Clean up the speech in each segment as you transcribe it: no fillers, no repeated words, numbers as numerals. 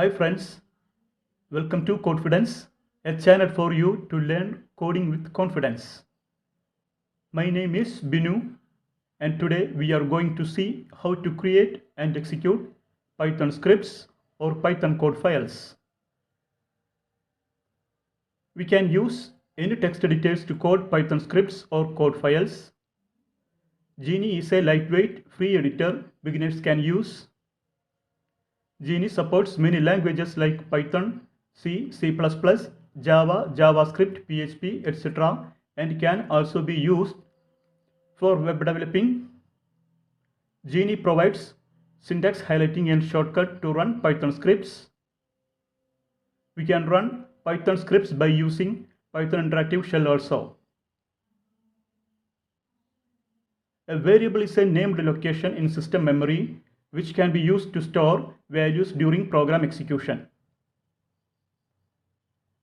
Hi friends, welcome to Codfidence, a channel for you to learn coding with confidence. My name is Binu and today we are going to see how to create and execute Python scripts or Python code files. We can use any text editors to code Python scripts or code files. Geany is a lightweight free editor beginners can use. Geany supports many languages like Python, C, C++, Java, JavaScript, PHP, etc. and can also be used for web developing. Geany provides syntax highlighting and shortcut to run Python scripts. We can run Python scripts by using Python interactive shell also. A variable is a named location in system memory which can be used to store values during program execution.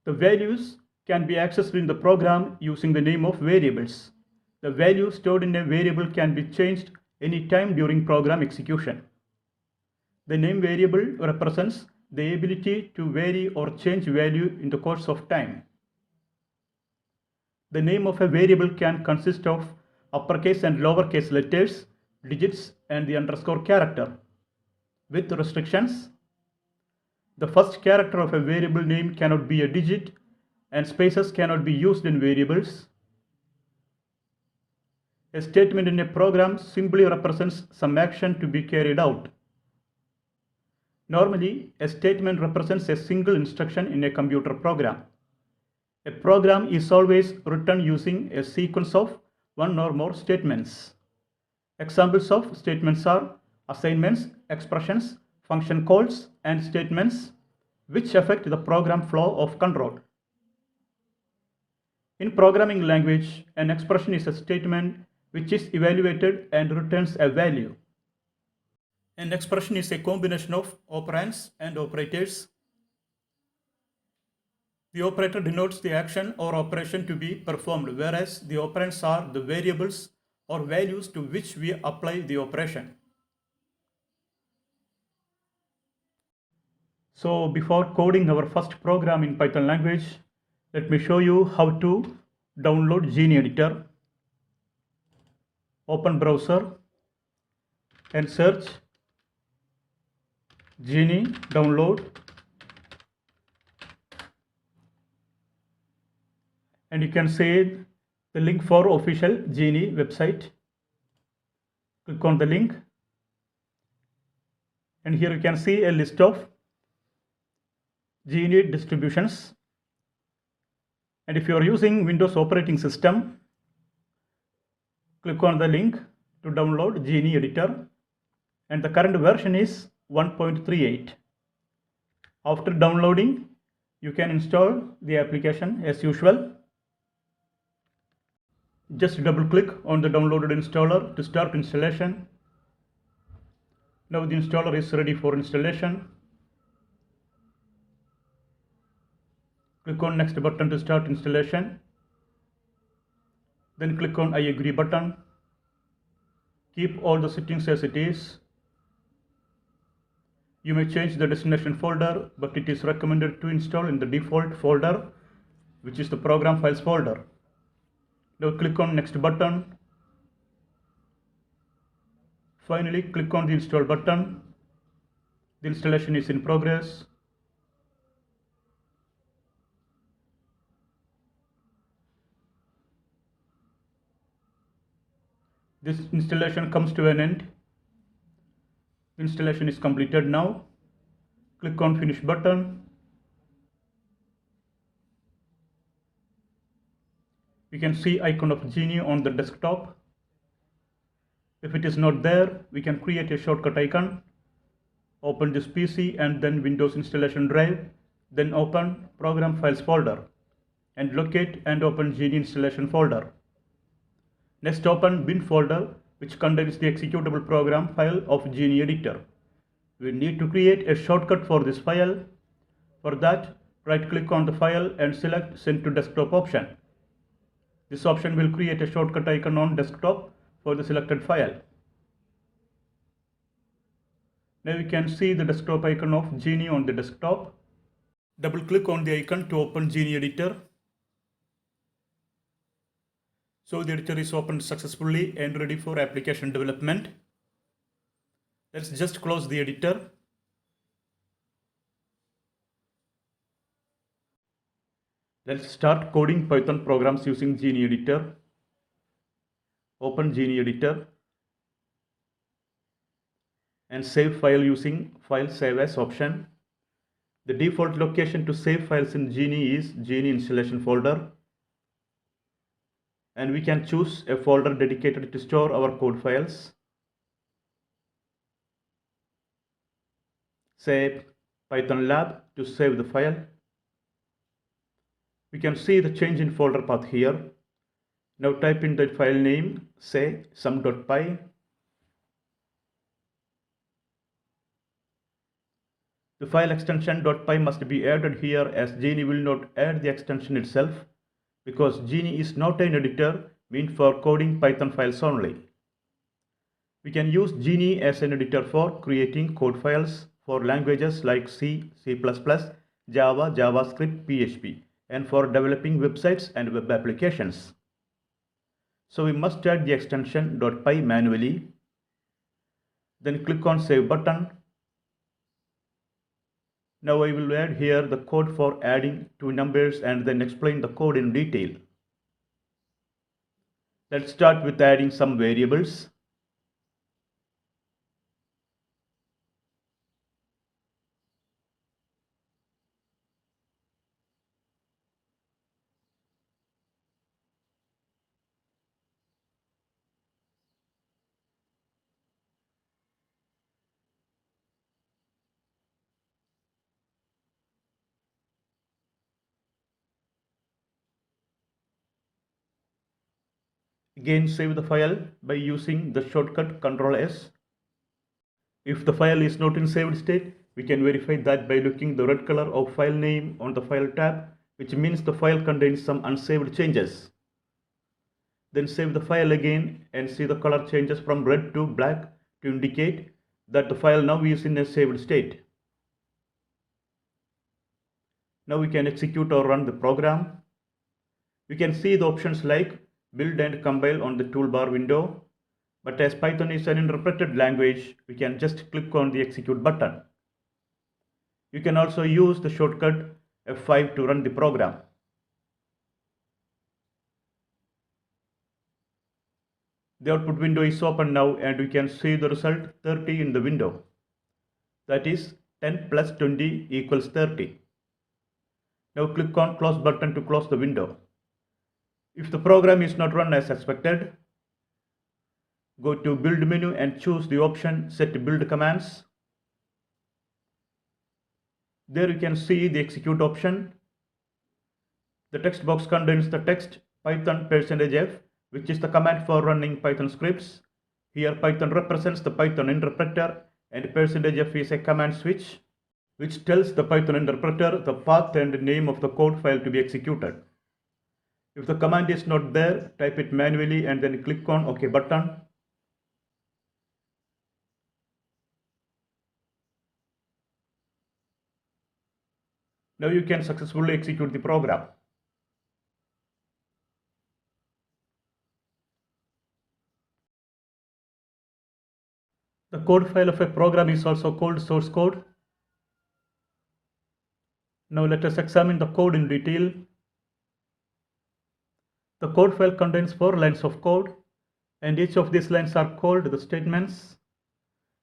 The values can be accessed in the program using the name of variables. The value stored in a variable can be changed anytime during program execution. The name variable represents the ability to vary or change value in the course of time. The name of a variable can consist of uppercase and lowercase letters, digits, and the underscore character. With restrictions, the first character of a variable name cannot be a digit, and spaces cannot be used in variables. A statement in a program simply represents some action to be carried out. Normally, a statement represents a single instruction in a computer program. A program is always written using a sequence of one or more statements. Examples of statements are assignments, expressions, function calls, and statements which affect the program flow of control. In programming language, an expression is a statement which is evaluated and returns a value. An expression is a combination of operands and operators. The operator denotes the action or operation to be performed, whereas the operands are the variables or values to which we apply the operation. So before coding our first program in Python language, let me show you how to download Geany editor. Open browser and search Geany download, and you can see the link for official Geany website. Click on the link, and here you can see a list of Geany distributions. And if you are using Windows operating system, click on the link to download Geany editor, and the current version is 1.38. After downloading, you can install the application as usual. Just double click on the downloaded installer to start installation. Now the installer is ready for installation. Click on next button to start installation. Then click on I agree button. Keep all the settings as it is. You may change the destination folder, but it is recommended to install in the default folder, which is the program files folder. Now click on next button. Finally, click on the install button. The installation is in progress. This installation comes to an end. Installation is completed now. Click on finish button. We can see icon of Geany on the desktop. If it is not there, we can create a shortcut icon. Open this PC and then Windows installation drive, then open program files folder and locate and open Geany installation folder. Next, open bin folder, which contains the executable program file of Geany editor. We need to create a shortcut for this file. For that, right click on the file and select send to desktop option. This option will create a shortcut icon on desktop for the selected file. Now you can see the desktop icon of Geany on the desktop. Double click on the icon to open Geany editor. So the editor is opened successfully and ready for application development. Let's just close the editor. Let's start coding Python programs using Geany editor. Open Geany editor and save file using File Save As option. The default location to save files in Geany is Geany installation folder. And we can choose a folder dedicated to store our code files. Say Python Lab to save the file. We can see the change in folder path here. Now type in the file name, say sum.py. The file extension .py must be added here, as Geany will not add the extension itself, because Geany is not an editor meant for coding Python files only. We can use Geany as an editor for creating code files for languages like C, C++, Java, JavaScript, PHP, and for developing websites and web applications. So we must add the extension .py manually. Then click on Save button. Now I will add here the code for adding two numbers and then explain the code in detail. Let's start with adding some variables. Again, save the file by using the shortcut Ctrl+S. If the file is not in saved state, we can verify that by looking the red color of file name on the file tab, which means the file contains some unsaved changes. Then save the file again and see the color changes from red to black to indicate that the file now is in a saved state. Now we can execute or run the program. We can see the options like build and compile on the toolbar window, but as Python is an interpreted language, we can just click on the execute button. You can also use the shortcut F5 to run the program. The output window is open now and we can see the result 30 in the window. That is 10 plus 20 equals 30. Now click on close button to close the window. If the program is not run as expected, go to build menu and choose the option set build commands. There you can see the execute option. The text box contains the text Python %f, which is the command for running Python scripts. Here Python represents the Python interpreter and %f is a command switch, which tells the Python interpreter the path and name of the code file to be executed. If the command is not there, type it manually and then click on OK button. Now you can successfully execute the program. The code file of a program is also called source code. Now let us examine the code in detail. The code file contains 4 lines of code, and each of these lines are called the statements.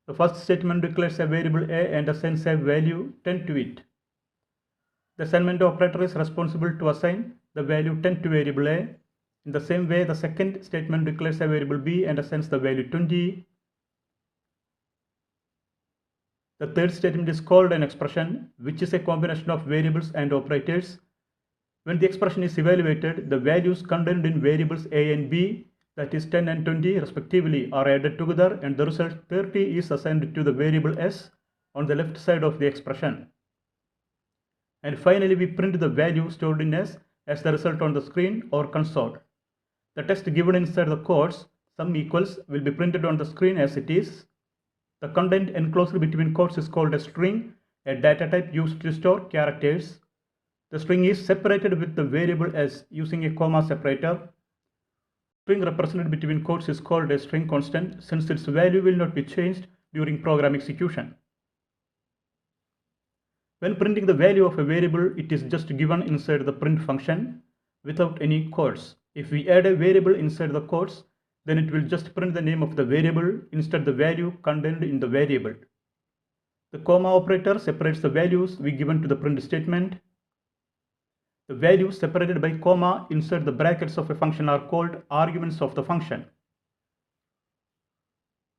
The first statement declares a variable a and assigns a value 10 to it. The assignment operator is responsible to assign the value 10 to variable a. In the same way, the second statement declares a variable b and assigns the value 20. The third statement is called an expression, which is a combination of variables and operators. When the expression is evaluated, the values contained in variables a and b, that is 10 and 20 respectively, are added together and the result 30 is assigned to the variable s on the left side of the expression. And finally, we print the value stored in s as the result on the screen or console. The text given inside the quotes, sum equals, will be printed on the screen as it is. The content enclosed between quotes is called a string, a data type used to store characters. The string is separated with the variable as using a comma separator. String represented between quotes is called a string constant since its value will not be changed during program execution. When printing the value of a variable, it is just given inside the print function without any quotes. If we add a variable inside the quotes, then it will just print the name of the variable instead the value contained in the variable. The comma operator separates the values we given to the print statement. The values separated by comma inside the brackets of a function are called arguments of the function.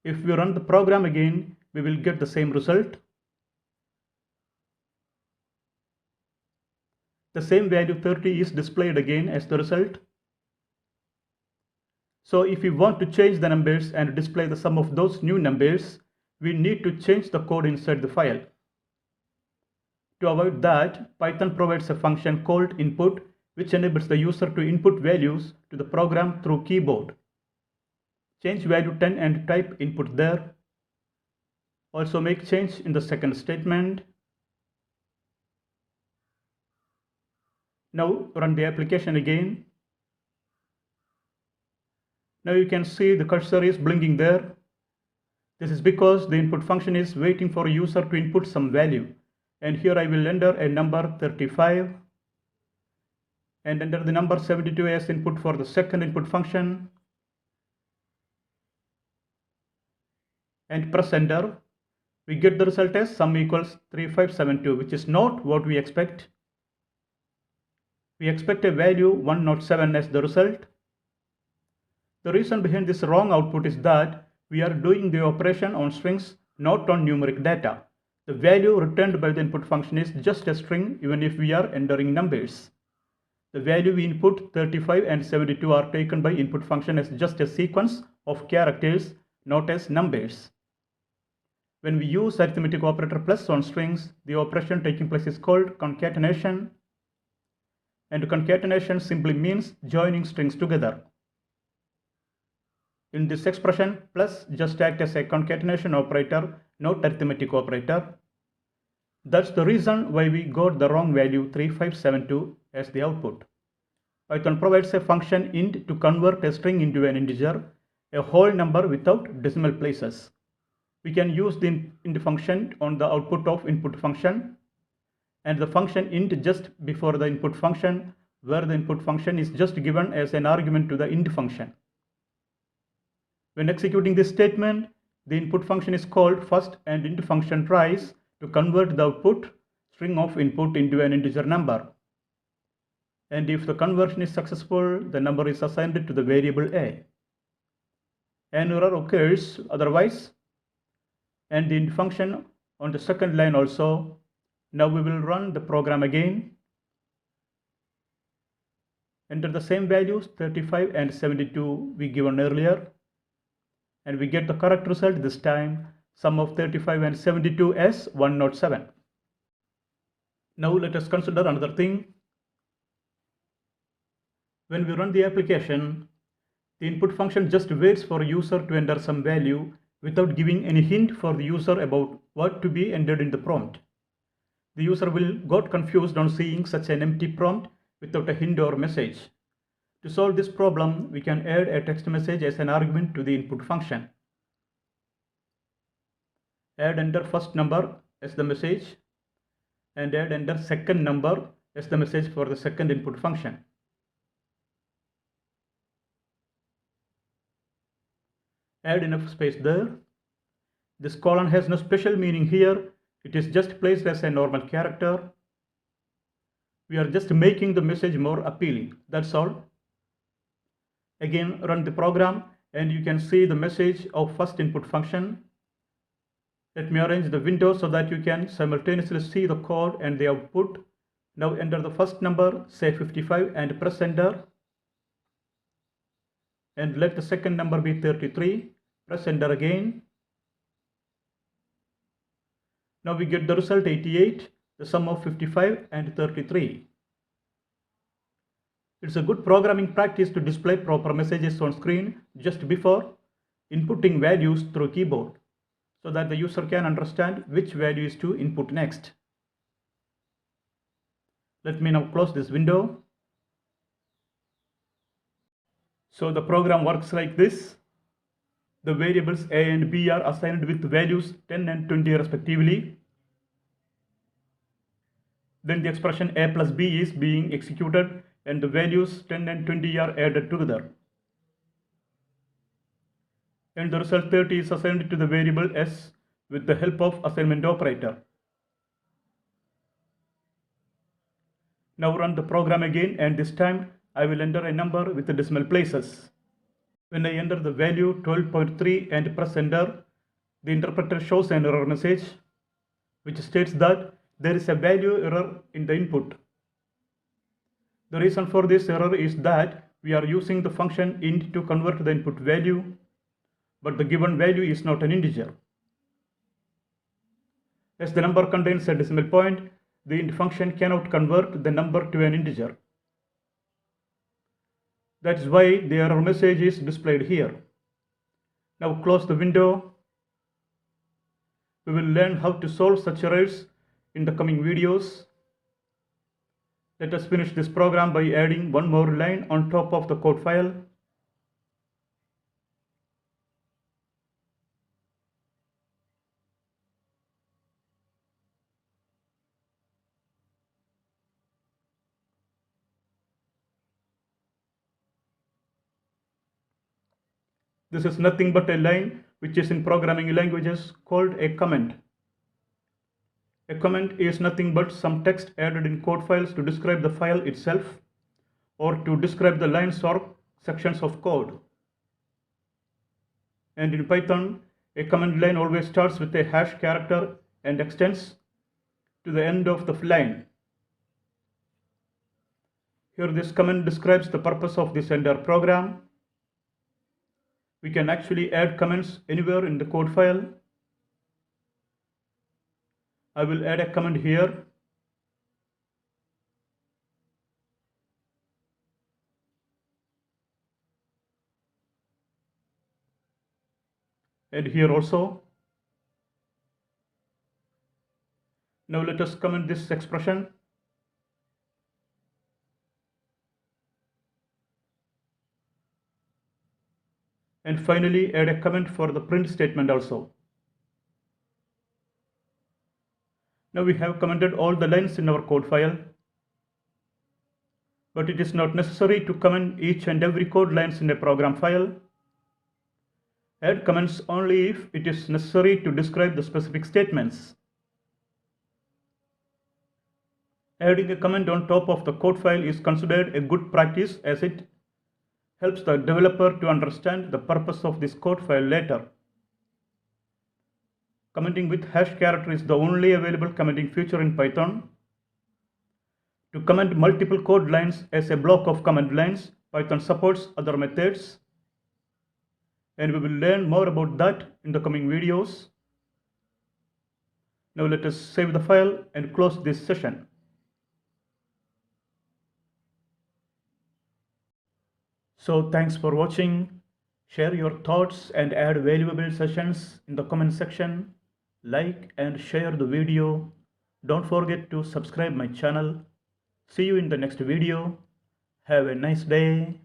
If we run the program again, we will get the same result. The same value 30 is displayed again as the result. So if we want to change the numbers and display the sum of those new numbers, we need to change the code inside the file. To avoid that, Python provides a function called input, which enables the user to input values to the program through keyboard. Change value 10 and type input there. Also make change in the second statement. Now run the application again. Now you can see the cursor is blinking there. This is because the input function is waiting for a user to input some value. And here I will enter a number 35 and enter the number 72 as input for the second input function and press enter. We get the result as sum equals 3572, which is not what we expect. We expect a value 107 as the result. The reason behind this wrong output is that we are doing the operation on strings, not on numeric data. The value returned by the input function is just a string even if we are entering numbers. The value we input 35 and 72 are taken by input function as just a sequence of characters, not as numbers. When we use arithmetic operator plus on strings, the operation taking place is called concatenation. And concatenation simply means joining strings together. In this expression, plus just act as a concatenation operator, not arithmetic operator. That's the reason why we got the wrong value 3572 as the output. Python provides a function int to convert a string into an integer, a whole number without decimal places. We can use the int function on the output of input function and the function int just before the input function, where the input function is just given as an argument to the int function. When executing this statement, the input function is called first and int function tries to convert the output string of input into an integer number. And if the conversion is successful, the number is assigned to the variable a. An error occurs otherwise, and the int function on the second line also. Now we will run the program again. Enter the same values 35 and 72 we given earlier. And we get the correct result this time, sum of 35 and 72 as 107. Now let us consider another thing. When we run the application, the input function just waits for a user to enter some value without giving any hint for the user about what to be entered in the prompt. The user will get confused on seeing such an empty prompt without a hint or message. To solve this problem, we can add a text message as an argument to the input function. Add enter first number as the message and add enter second number as the message for the second input function. Add enough space there. This colon has no special meaning here. It is just placed as a normal character. We are just making the message more appealing. That's all. Again, run the program and you can see the message of first input function. Let me arrange the window so that you can simultaneously see the code and the output. Now enter the first number, say 55, and press enter. And let the second number be 33. Press enter again. Now we get the result 88, the sum of 55 and 33. It's a good programming practice to display proper messages on screen just before inputting values through keyboard. so that the user can understand which value is to input next. Let me now close this window. So the program works like this. The variables a and b are assigned with values 10 and 20 respectively. Then the expression a plus b is being executed and the values 10 and 20 are added together. And the result 30 is assigned to the variable s with the help of assignment operator. Now run the program again, and this time I will enter a number with the decimal places. When I enter the value 12.3 and press enter, the interpreter shows an error message which states that there is a value error in the input. The reason for this error is that we are using the function int to convert the input value, but the given value is not an integer. As the number contains a decimal point, the int function cannot convert the number to an integer. That is why the error message is displayed here. Now close the window. We will learn how to solve such errors in the coming videos. Let us finish this program by adding one more line on top of the code file. This is nothing but a line which is in programming languages called a comment. A comment is nothing but some text added in code files to describe the file itself or to describe the lines or sections of code. And in Python, a command line always starts with a hash character and extends to the end of the line. Here this command describes the purpose of this entire program. We can actually add comments anywhere in the code file. I will add a comment here. And here also. Now let us comment this expression. And finally add a comment for the print statement also. Now we have commented all the lines in our code file, but it is not necessary to comment each and every code lines in a program file. Add comments only if it is necessary to describe the specific statements. Adding a comment on top of the code file is considered a good practice as it helps the developer to understand the purpose of this code file later. Commenting with hash character is the only available commenting feature in Python. To comment multiple code lines as a block of command lines, Python supports other methods. And we will learn more about that in the coming videos. Now let us save the file and close this session. So thanks for watching. Share your thoughts and add valuable sessions in the comment section. Like and share the video. Don't forget to subscribe my channel. See you in the next video. Have a nice day.